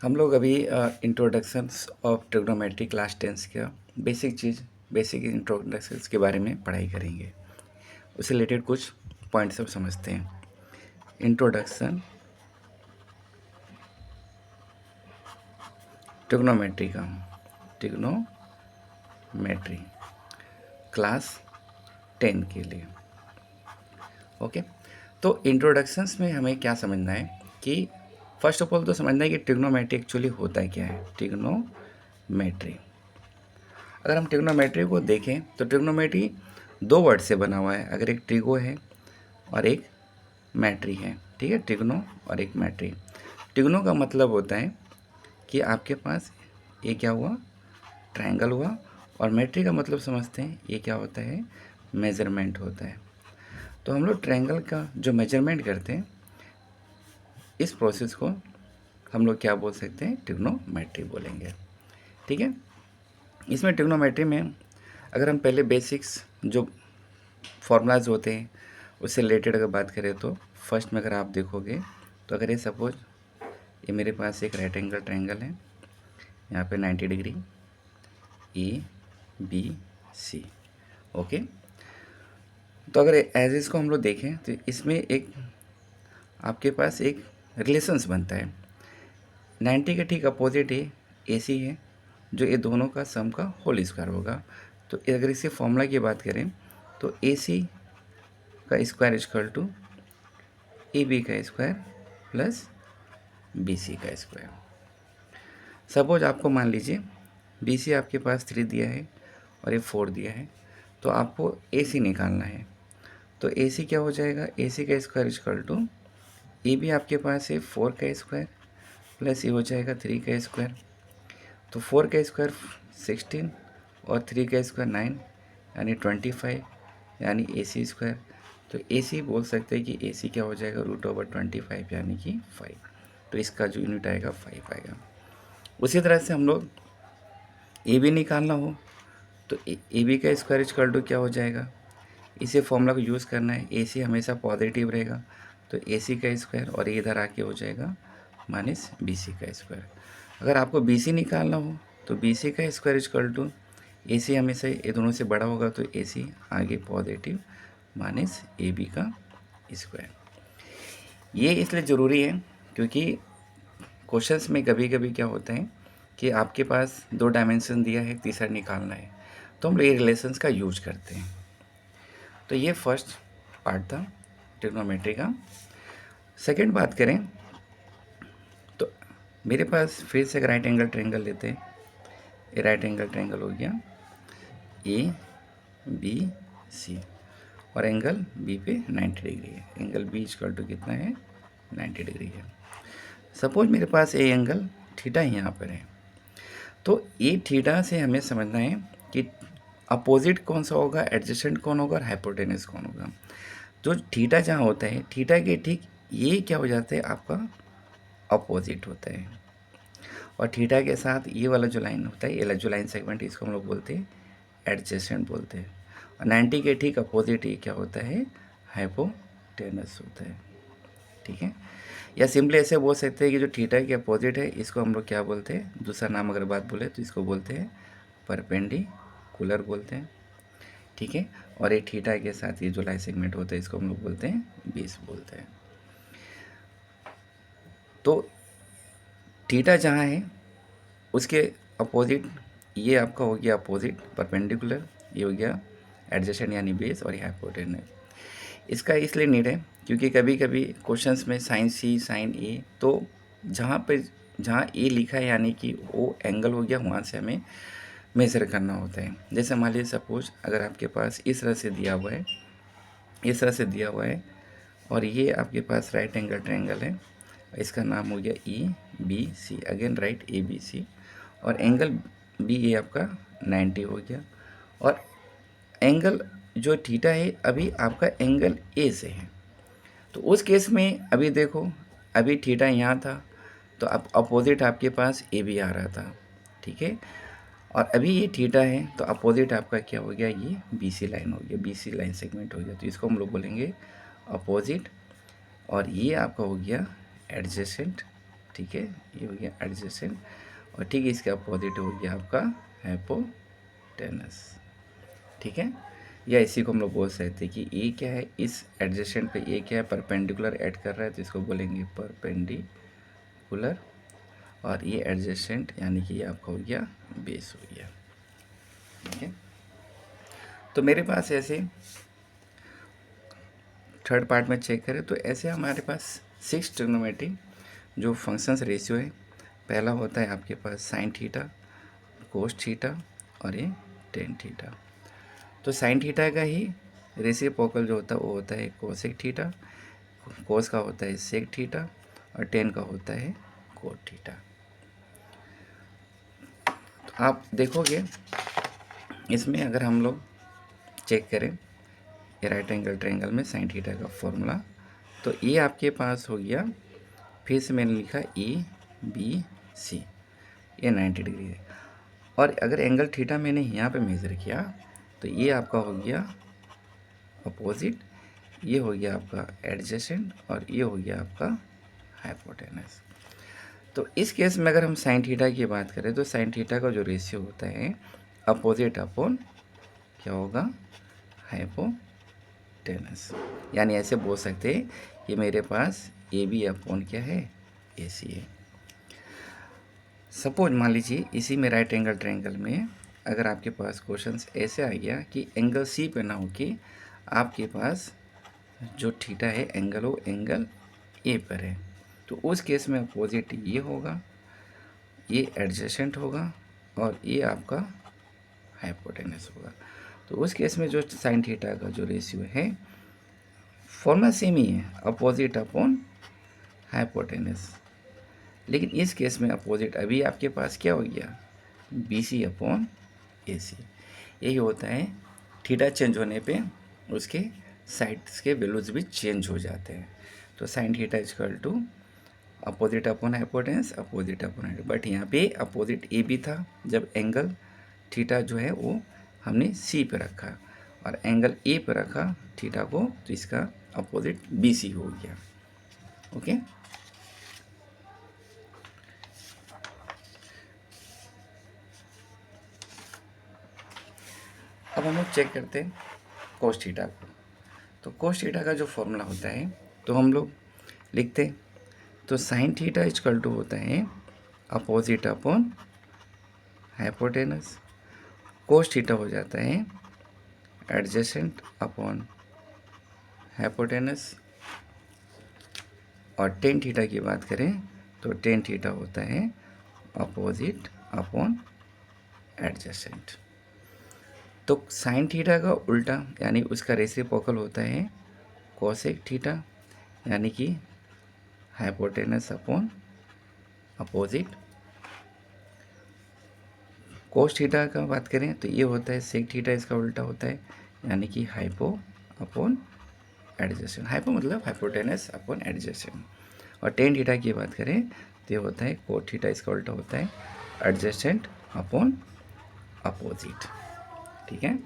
हम लोग अभी इंट्रोडक्शंस ऑफ ट्रिग्नोमेट्री क्लास 10 का बेसिक इंट्रोडक्शंस के बारे में पढ़ाई करेंगे। उससे रिलेटेड कुछ पॉइंट्स अब समझते हैं। इंट्रोडक्शन ट्रिग्नोमेट्री का ट्रिग्नोमेट्री क्लास 10 के लिए। ओके, तो इंट्रोडक्शंस में हमें क्या समझना है कि फर्स्ट ऑफ ऑल तो समझना है कि ट्रिग्नोमेट्री एक्चुअली होता है क्या है। ट्रिग्नोमेट्री, अगर हम ट्रिग्नोमेट्री को देखें तो ट्रिग्नोमेट्री दो वर्ड से बना हुआ है। अगर एक ट्रिगो है और एक मैट्री है, ठीक है, ट्रिग्नो और एक मैट्री। ट्रिग्नो का मतलब होता है कि आपके पास ये क्या हुआ, ट्रायंगल हुआ, और मैट्री का मतलब समझते हैं ये क्या होता है, मेजरमेंट होता है। तो हम लोग ट्रायंगल का जो मेजरमेंट करते हैं इस प्रोसेस को हम लोग क्या बोल सकते हैं, ट्रिग्नोमेट्री बोलेंगे। ठीक है, इसमें ट्रिग्नोमेट्री में अगर हम पहले बेसिक्स जो फॉर्मूलाज होते हैं उससे रिलेटेड अगर बात करें तो फर्स्ट में अगर आप देखोगे तो अगर ये सपोज ये मेरे पास एक राइट एंगल ट्रायंगल है, यहाँ पे 90 डिग्री ABC। ओके, तो अगर एज इसको हम लोग देखें तो इसमें एक आपके पास एक रिलेशंस बनता है। 90 के ठीक अपोजिट ये AC है, जो ये दोनों का सम का होल स्क्वायर होगा। तो अगर इसी फॉर्मूला की बात करें तो AC का स्क्वायर इक्वल टू AB का स्क्वायर प्लस BC का स्क्वायर। सपोज आपको मान लीजिए BC आपके पास 3 दिया है और ये 4 दिया है, तो आपको AC निकालना है। तो AC क्या हो जाएगा, AC का स्क्वायर इक्वल टू AB आपके पास है 4 का स्क्वायर प्लस ये हो जाएगा 3 का स्क्वायर। तो 4 का स्क्वायर 16 और 3 का स्क्वायर 9 यानी 25 यानी AC स्क्वायर। तो AC बोल सकते हैं कि AC क्या हो जाएगा, √25 यानी कि 5। तो इसका जो यूनिट आएगा 5 आएगा। उसी तरह से हम लोग AB निकालना हो तो AB का स्क्वायर इक्वल टू क्या हो जाएगा, इसे फॉर्मूला को यूज़ करना है। AC हमेशा पॉजिटिव रहेगा, तो AC का स्क्वायर और ये इधर आके हो जाएगा माइनस BC का स्क्वायर। अगर आपको BC निकालना हो तो BC का स्क्वायर इक्वल टू AC हमेशा ये दोनों से बड़ा होगा, तो AC आगे पॉजिटिव माइनस AB का स्क्वायर। ये इसलिए ज़रूरी है क्योंकि क्वेश्चंस में कभी कभी क्या होता है कि आपके पास 2 डायमेंशन दिया है, तीसरा निकालना है, तो हम लोग ये रिलेशंस का यूज करते हैं। तो ये फर्स्ट पार्ट था ट्रिग्नोमेट्री का। सेकंड बात करें तो मेरे पास फिर से एक राइट एंगल ट्रायंगल लेते हैं। ये राइट एंगल ट्रायंगल हो गया ABC और एंगल B पे 90 डिग्री है। एंगल B इक्वल टू कितना है, 90 डिग्री है। सपोज मेरे पास ये एंगल थीटा यहाँ पर है, तो ये थीटा से हमें समझना है कि अपोजिट कौन सा होगा, एडजेसेंट कौन होगा और हाइपोटेनस कौन होगा। जो थीटा जहाँ होता है, थीटा के ठीक ये क्या हो जाता है, आपका अपोजिट होता है। और थीटा के साथ ये वाला जो लाइन होता है, ये जो लाइन सेगमेंट, इसको हम लोग बोलते हैं एडजेसेंट बोलते हैं। और 90 के ठीक अपोजिट ये क्या होता है, हाइपोटेनस होता है। ठीक है, या सिंपली ऐसे बोल सकते हैं कि जो थीटा के अपोजिट है इसको हम लोग क्या बोलते हैं, दूसरा नाम अगर बात बोले तो इसको बोलते हैं परपेंडिकुलर बोलते हैं। ठीक है, और ये थीटा के साथ ये जो लाइन सेगमेंट होता है इसको हम लोग बोलते हैं बेस बोलते हैं। तो थीटा जहाँ है उसके अपोजिट ये आपका हो गया अपोजिट परपेंडिकुलर, ये हो गया एडजेसेंट यानी बेस, और ये हाइपोटेनस। इसका इसलिए नीड है क्योंकि कभी कभी क्वेश्चंस में साइन C साइन A, तो जहाँ A लिखा है यानी कि वो एंगल हो गया, वहाँ से हमें मेज़र करना होता है। जैसे मान लीजिए सपोज अगर आपके पास इस तरह से दिया हुआ है, इस तरह से दिया हुआ है, और ये आपके पास राइट एंगल ट्रायंगल है, इसका नाम हो गया ABC, अगेन राइट ABC, और एंगल B ये आपका 90 हो गया। और एंगल जो थीटा है अभी आपका एंगल A से है, तो उस केस में अभी देखो, अभी थीटा यहाँ था तो अब अपोजिट आपके पास AB आ रहा था। ठीक है, और अभी ये थीटा है तो अपोजिट आपका क्या हो गया, ये BC लाइन हो गया, BC लाइन सेगमेंट हो गया, तो इसको हम लोग बोलेंगे अपोजिट। और ये आपका हो गया एडजेसेंट ठीक है, ये हो गया एडजेसेंट। और ठीक इसका अपोजिट हो गया आपका हाइपोटेनस, ठीक है। या इसी को हम लोग बोल सकते हैं कि ये क्या है, इस एडजेसेंट पे ये क्या है, परपेंडिकुलर ऐड कर रहा है, तो इसको बोलेंगे परपेंडिकुलर। और ये एडजेसेंट यानी कि ये आपका हो गया बेस हो गया, ठीक है। तो मेरे पास ऐसे थर्ड पार्ट में चेक करें तो ऐसे हमारे पास 6 ट्रिग्नोमेट्री जो फंक्शंस रेशियो है। पहला होता है आपके पास साइन थीटा, कोस थीटा और ये टेन थीटा। तो साइन थीटा का ही रेसिप्रोकल जो होता है वो होता है कोसेक थीटा, कोस का होता है सेक थीटा और टेन का होता है कोट थीटा। तो आप देखोगे इसमें अगर हम लोग चेक करें ये राइट एंगल ट्रायंगल में साइन थीटा का फॉर्मूला, तो ये आपके पास हो गया, फिर से मैंने लिखा ABC, ये 90 डिग्री है। और अगर एंगल थीटा मैंने यहाँ पे मेज़र किया तो ये आपका हो गया अपोजिट, ये हो गया आपका एडजेसेंट और ये हो गया आपका हाइपोटेनस। तो इस केस में अगर हम साइन थीटा की बात करें तो साइन थीटा का जो रेशियो होता है अपोजिट अपॉन क्या होगा, हाइपोटेनस। यानी ऐसे बोल सकते हैं कि मेरे पास AB अपॉन क्या है, AC है। सपोज मान लीजिए इसी में राइट एंगल ट्रायंगल में अगर आपके पास क्वेश्चंस ऐसे आ गया कि एंगल C पे ना हो कि आपके पास जो थीटा है एंगल हो एंगल A पर है, तो उस केस में अपोजिट ये होगा, ये एडजेसेंट होगा और ये आपका हाइपोटेनस होगा। तो उस केस में जो साइन थीटा का जो रेशियो है फॉर्मूला सेम ही है, अपोजिट अपॉन हाइपोटेनस। लेकिन इस केस में अपोजिट अभी आपके पास क्या हो गया, BC अपॉन AC। यही होता है, थीटा चेंज होने पे उसके साइड्स के वैल्यूज भी चेंज हो जाते हैं। तो sine theta is equal to opposite upon hypotenuse, opposite upon hypotenuse. But यहाँ पे अपोजिट AB था जब एंगल थीटा जो है वो हमने C पे रखा और एंगल A पे रखा थीटा को, तो इसका अपोजिट BC हो गया। ओके, अब हम लोग चेक करते हैं कोस थीटा को। तो कोस थीटा का जो फॉर्मूला होता है तो हम लोग लिखते हैं, तो साइन थीटा इजकल टू होता है opposite upon hypotenuse, cos theta हो जाता है एडजेसेंट अपॉन हाइपोटेनस, और टेन थीटा की बात करें तो टेन थीटा होता है अपोजिट अपॉन एडजेसेंट। तो साइन थीटा का उल्टा यानी उसका रेसिप्रोकल होता है कोसेक थीटा, यानी कि hypotenuse upon opposite. Cos theta का बात करें तो ये होता है सेक थीटा, इसका उल्टा होता है यानी कि हाइपो अपॉन एडजेसेंट। हाइपो मतलब हाइपोटेनस अपॉन एडजेसेंट। और टेन थीटा की बात करें तो ये होता है कोट थीटा, इसका उल्टा होता है एडजेसेंट अपॉन अपोजिट, ठीक है।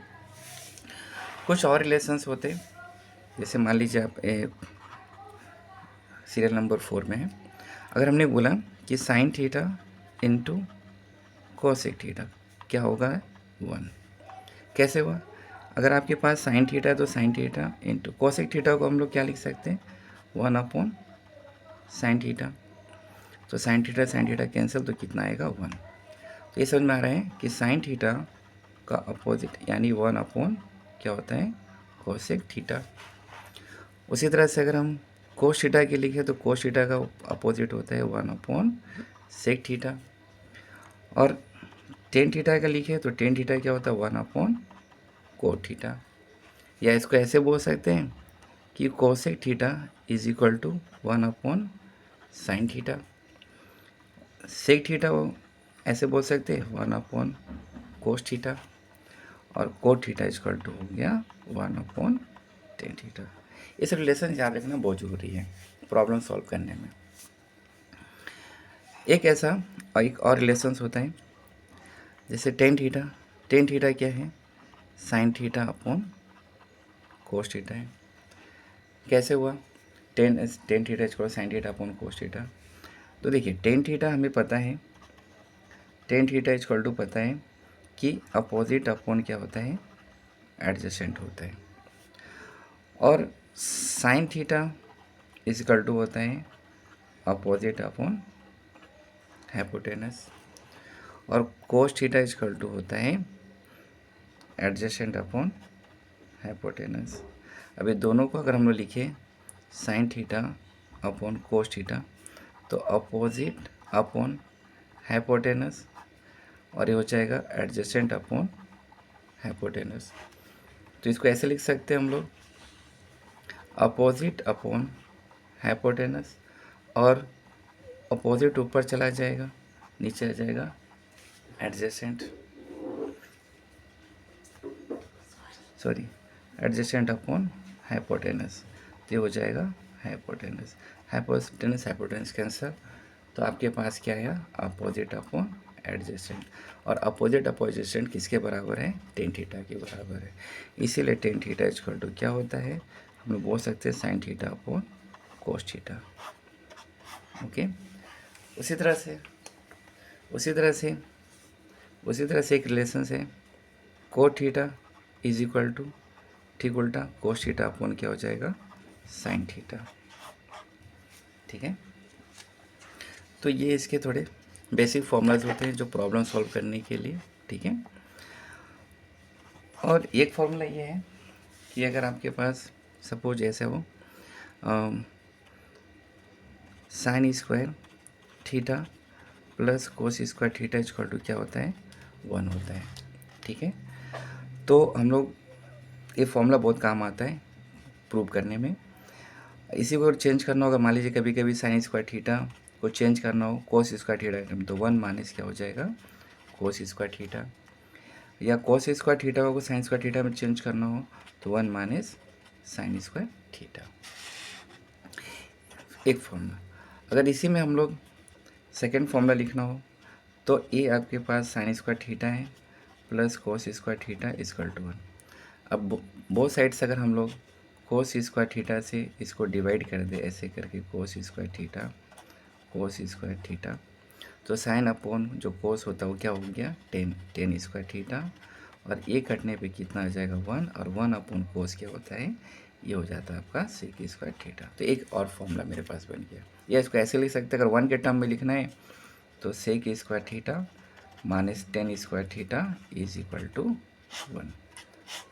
कुछ और रिलेशंस होते हैं, जैसे मान लीजिए आप सीरियल नंबर 4 में है, अगर हमने बोला कि sine theta into cosec theta क्या होगा 1। कैसे हुआ, अगर आपके पास साइन थीटा है तो sine theta into cosec theta को हम लोग क्या लिख सकते हैं 1 अपॉन साइन थीटा। तो साइन थीटा कैंसिल, तो कितना आएगा 1। तो ये समझ में आ रहा है कि साइन थीटा का अपोजिट यानी 1 अपॉन क्या होता है कोसेक थीटा। उसी तरह से अगर हम कोस थीटा के लिखे तो कोस थीटा का अपोजिट होता है 1 अपॉन सेक थीटा। और टेन थीटा का लिखे तो टेन थीटा क्या होता है 1 अपॉन कोट थीटा। या इसको ऐसे बोल सकते हैं कि cosec theta is equal to 1 upon sine theta. Sec theta ऐसे बोल सकते हैं 1 अपॉन कोस थीटा। और कोट थीटा इजक्वल टू हो गया 1 अपॉन टेन थीटा। इस रिलेशन याद रखना बहुत ज़रूरी है प्रॉब्लम सॉल्व करने में। एक ऐसा और एक और रिलेशंस होता है, जैसे टेन थीटा क्या है sine theta upon cos theta है। कैसे हुआ, tan theta is equal sine theta upon cos theta. तो देखिए टेन थीटा हमें पता है, टेन थीटा इक्वल टू पता है कि अपोजिट अपॉन क्या होता है, एडजेसेंट होता है। और साइन थीटा इक्वल टू होता है अपोजिट अपॉन हाइपोटेनस। और कोस थीटा इक्वल टू होता है एडजेसेंट अपॉन हाइपोटेनस। अभी दोनों को अगर हम लोग लिखें sign theta upon cos theta, तो अपोजिट अपॉन हाइपोटेनस, और ये हो जाएगा एडजेसेंट अपॉन हाइपोटेनस। तो इसको ऐसे लिख सकते हैं हम लोग, अपोजिट अपॉन हाइपोटेनस, और अपोजिट ऊपर चला जाएगा, नीचे आ जाएगा adjacent, sorry adjacent upon hypotenuse, तो ये हो जाएगा हाइपोटेनस। हाइपोटेनस हाइपोटेनस कैंसर, तो आपके पास क्या आया, अपोजिट अपॉन एडजेसेंट। और अपोजिट अपोजिसेंट किसके बराबर है, टेन थीटा के बराबर है। इसीलिए टेन थीटा इक्वल टू क्या होता है, हम लोग बोल सकते हैं sine theta upon cos theta. Okay, उसी तरह से एक रिलेशन है, cot theta is equal to, ठीक उल्टा, कोस थीटा अपॉन क्या हो जाएगा, साइन थीटा। ठीक है, तो ये इसके थोड़े बेसिक फॉर्मूलाज होते हैं जो प्रॉब्लम सॉल्व करने के लिए। ठीक है, और एक फॉर्मूला ये है कि अगर आपके पास सपोज ऐसे हो sine square theta plus cos square theta equal to क्या होता है, 1 होता है। ठीक है, तो हम लोग ये फॉर्मूला बहुत काम आता है प्रूव करने में। इसी को चेंज करना होगा, मान लीजिए कभी कभी साइन स्क्वायर थीटा को चेंज करना हो कोस स्क्वायर थीटा, तो 1 माइनस क्या हो जाएगा, कोस स्क्वायर थीटा। या कोस स्क्वायर थीटा को साइन स्क्वायर थीटा में चेंज करना हो तो 1 माइनस साइन स्क्वायर थीटा, एक फॉर्मूला। अगर इसी में हम लोग सेकेंड फॉर्मूला लिखना हो तो ये आपके पास साइन स्क्वायर थीटा है plus cos square theta equal to 1। अब बोथ साइड्स अगर हम लोग कोस स्क्वायर थीटा से इसको डिवाइड कर दे ऐसे करके, कोस स्क्वायर थीटा, तो साइन अपॉन जो कोस होता है वो क्या हो गया, टेन स्क्वायर थीटा, और ये कटने पे कितना आ जाएगा 1, और 1 अपॉन कोस क्या होता है, ये हो जाता है आपका सेक स्क्वायर थीटा। तो एक और फॉर्मूला मेरे पास बन गया। या इसको ऐसे लिख सकते हैं, अगर 1 के टर्म में लिखना है तो sec square theta minus tan square theta is equal to 1।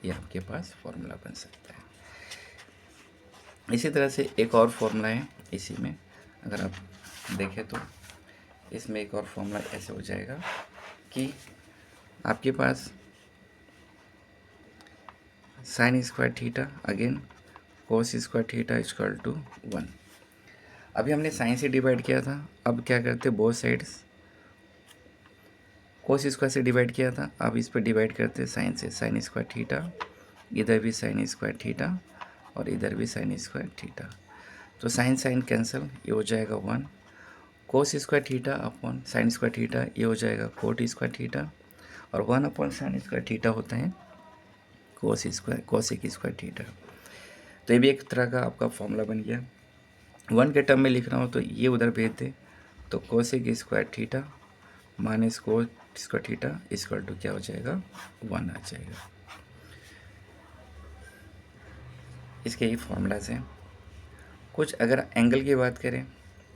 ये आपके पास फॉर्मूला बन सकता है। इसी तरह से एक और फॉर्मूला है इसी में, अगर आप देखें तो इसमें एक और फॉर्मूला ऐसे हो जाएगा कि आपके पास sine square theta again cos square theta equal to 1। अभी हमने साइन से डिवाइड किया था, अब क्या करते, बोथ साइड्स कोस स्क्वायर से डिवाइड किया था, अब इस पर डिवाइड करते साइन से, साइन स्क्वायर थीटा, इधर भी साइन स्क्वायर थीटा और इधर भी साइन स्क्वायर थीटा, तो साइन साइन कैंसिल, ये हो जाएगा 1। कोस square theta upon sine square theta, ये हो जाएगा कोट स्क्वायर थीटा, और 1 अपॉन साइन स्क्वायर थीटा होता है कोसेक स्क्वायर थीटा। तो ये भी एक तरह का आपका फॉर्मूला बन गया। 1 के टर्म में लिखना हो तो ये उधर भेज दे, तो cosec square theta minus cot square theta equal to क्या हो जाएगा, 1 आ जाएगा। इसके ही फॉर्मूलाज हैं। कुछ अगर एंगल की बात करें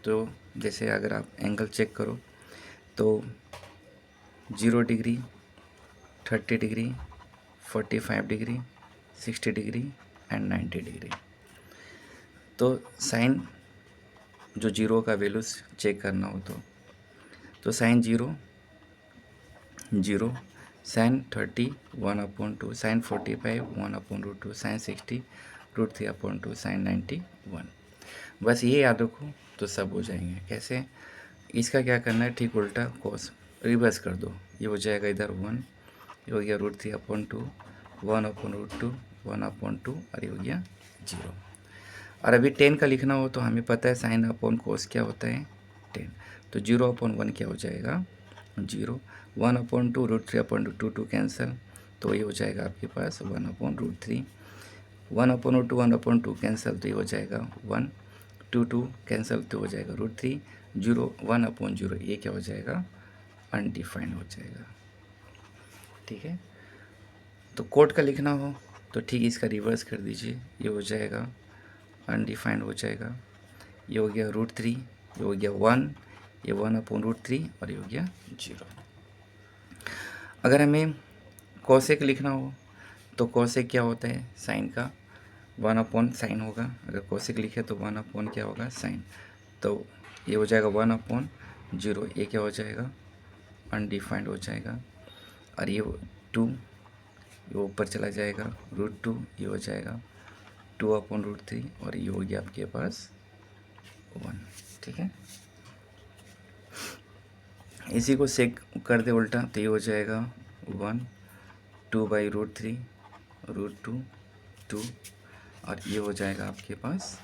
तो जैसे अगर आप एंगल चेक करो तो 0 degree, 30 degree, 45 degree, 60 degree and 90 degree. तो साइन जो जीरो का वैल्यूज चेक करना हो तो sine 0 0, sine 30 1/2, sine 45 1/√2, sine 60 √3/2, sine 90 1। बस ये याद रखो तो सब हो जाएंगे। कैसे, इसका क्या करना है, ठीक उल्टा कोस रिवर्स कर दो, ये हो जाएगा इधर 1, ये हो गया √3/2, 1/√2, 1/2, और ये हो गया 0। और अभी 10 का लिखना हो तो हमें पता है साइन अपॉन कोस क्या होता है 10, तो 0/1 क्या हो जाएगा 0, 1/2 √3/2 2 कैंसिल, तो ये हो जाएगा आपके पास 1/√3, 1/2 1/2 कैंसिल, तो ये हो जाएगा 1, 2 2 कैंसिल, तो हो जाएगा √3, 1/0 ये क्या हो जाएगा, अनडिफाइंड हो जाएगा। ठीक है, तो कोड का लिखना हो तो ठीक इसका रिवर्स कर दीजिए, ये हो जाएगा अनडिफाइंड हो जाएगा। ये हो गया √3, ये हो गया 1, ये 1/√3 और ये हो गया 0। अगर हमें कॉसेक लिखना हो तो कॉसेक क्या होता है, साइन का 1/sin होगा। अगर कॉसेक लिखे तो 1/ क्या होगा, साइन। तो ये हो जाएगा 1/0, ये क्या हो जाएगा, अनडिफाइंड हो जाएगा। और ये 2, ये ऊपर चला जाएगा √2, ये हो जाएगा 2/√3 और ये हो गया आपके पास 1। ठीक है, इसी को सेक कर दे उल्टा तो ये हो जाएगा 1, 2/√3, √2, 2 और ये हो जाएगा आपके पास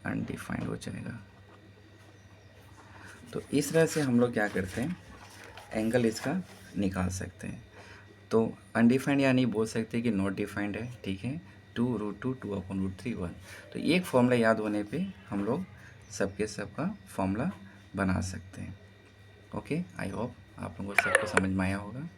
अनडिफाइंड हो जाएगा। तो इस तरह से हम लोग क्या करते हैं, एंगल इसका निकाल सकते हैं। तो अनडिफाइंड यानी बोल सकते हैं कि नॉट डिफाइंड है। ठीक है, 2√2, 2/√3, 1। तो एक फॉर्मूला याद होने पे हम लोग सबके सब का फॉर्मूला बना सकते हैं। ओके, आई होप आप लोगों को सबको समझ में आया होगा।